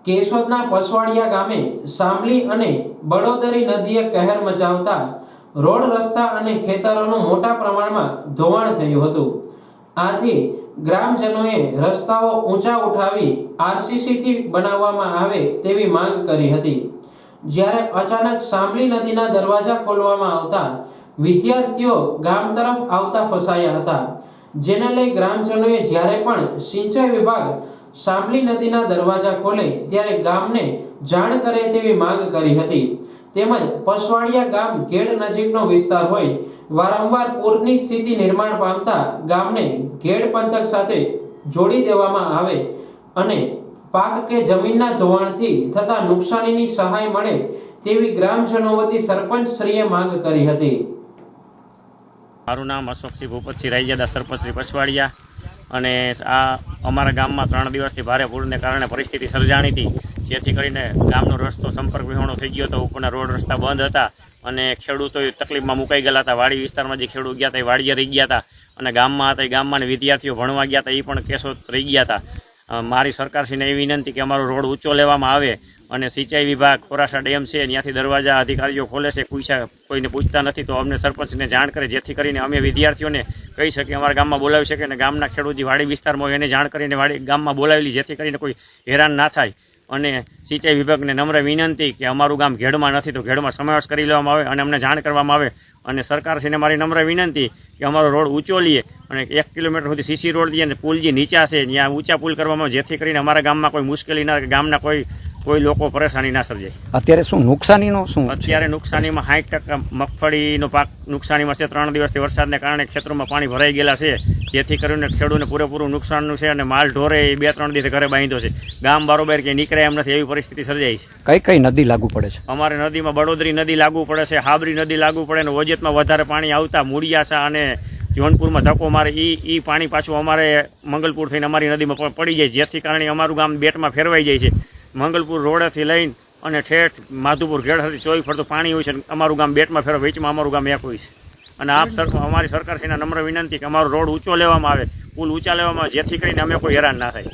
કેશોદના પસવાડિયા ગામે સાંભલી અને બળોદરી નદીએ કહેર મચાવતા રોડ રસ્તા અને ખેતરોનું મોટા પ્રમાણમાં ધોવાણ થયું હતું। આથી ગ્રામજનોએ રસ્તાઓ ઊંચા ઉઠાવી આરસીસીથી બનાવવામાં આવે તેવી માંગ કરી હતી। જ્યારે અચાનક સાંભલી નદીના દરવાજા ખોલવામાં આવતા વિદ્યાર્થીઓ ગામ તરફ આવતા ફસાયા હતા, જેને લઈ ગ્રામજનોએ જ્યારે પણ સિંચાઈ વિભાગ સાંભલી નદીના દરવાજા ખોલે ત્યારે ગામને જાણ કરે તેવી માંગ કરી હતી। તેમજ પસવાડિયા ગામ ગેડ નજીકનો વિસ્તાર હોય વારંવાર પૂરની સ્થિતિ નિર્માણ પામતા ગામને ગેડ પંથક સાથે જોડી દેવામાં આવે અને પાક કે જમીનના ધોવાણથી થતા નુકસાનીની સહાય મળે તેવી ગ્રામજનો વતી સરપંચશ્રીએ માંગ કરી હતી। મારું નામ અશોકસિંહ ભૂપતસિંહ રાયજાદા, સરપંચ શ્રી પસવાડિયા। અને આ અમારા ગામમાં 3 દિવસથી ભારે પૂરને કારણે પરિસ્થિતિ સર્જાણી હતી, જેથી કરીને ગામનો રસ્તો સંપર્ક વિહોણો થઈ ગયો હતો। ઉપરના રોડ રસ્તા બંધ હતા અને ખેડૂતો તકલીફમાં મુકાઈ ગયેલા હતા। વાડી વિસ્તારમાં જે ખેડૂત ગયા હતા એ વાડીએ રહી ગયા હતા અને ગામમાં હતા એ ગામમાં વિદ્યાર્થીઓ ભણવા ગયા હતા એ પણ કેસો રહી ગયા હતા। મારી સરકારશ્રીને એવી વિનંતી કે અમારો રોડ ઊંચો લેવામાં આવે અને સિંચાઈ વિભાગ ખોરાસા ડેમ છે ત્યાંથી દરવાજા અધિકારીઓ ખોલે છે, કોઈને પૂછતા નથી, તો અમને સરપંચને જાણ કરે જેથી કરીને અમે વિદ્યાર્થીઓને કહી શકીએ, અમારા ગામમાં બોલાવી શકીએ અને ગામના ખેડૂત જે વાડી વિસ્તારમાં હોય એને જાણ કરીને ગામમાં બોલાવેલી જેથી કરીને કોઈ હેરાન ના થાય। અને સિંચાઈ વિભાગને નમ્ર વિનંતી કે અમારું ગામ ઘેડમાં નથી તો ઘેડમાં સમાવેશ કરી લેવામાં આવે અને અમને જાણ કરવામાં આવે। અને સરકારશ્રીને મારી નમ્ર વિનંતી કે અમારો રોડ ઊંચો લઈએ અને 1 કિલોમીટર સુધી સીસી રોડ લઈએ અને પુલ જે નીચા છે ત્યાં ઊંચા પુલ કરવામાં આવે જેથી કરીને અમારા ગામમાં કોઈ મુશ્કેલી ના, ગામના કોઈ લોકો પરેશાની ના સર્જાય। અત્યારે શું નુકસાનીનો શું? અત્યારે નુકસાનીમાં 60% મગફળીનો પાક નુકસાનીમાં છે। 3 દિવસથી વરસાદને કારણે ખેતરોમાં પાણી ભરાઈ ગયેલા છે, જેથી કરીને ખેડૂતને પૂરેપૂરું નુકસાનનું છે અને માલ ઢોરે 2-3 દિવસ ઘરે બાંધ્યો છે। ગામ બરોબર કે નીકળે એમ નથી એવી પરિસ્થિતિ સર્જાઈ છે। કઈ નદી લાગુ પડે છે? અમારે નદીમાં બળોદરી નદી લાગુ પડે છે, હાબરી નદી લાગુ પડે અને ઓજેતમાં વધારે પાણી આવતા મૂળિયાસા અને જોનપુરમાં ધક્કો મારે ઈ પાણી પાછું અમારે મંગલપુર થઈને અમારી નદીમાં પડી જાય, જેથી કારણે અમારું ગામ બેટમાં ફેરવાઈ જાય છે। મંગલપુર રોડેથી લઈને અને ઠેઠ માધુપુર ઘેડ સુધી ચોઈ ફરતું પાણી હોય છે, અમારું ગામ બેટમાં ફેરવા, વેચમાં અમારું ગામ એક હોય છે। અને અમારી સરકારશ્રીને નમ્ર વિનંતી કે અમારો રોડ ઊંચો લેવામાં આવે, પુલ ઊંચા લેવામાં આવે જેથી કરીને અમે કોઈ હેરાન ના થાય।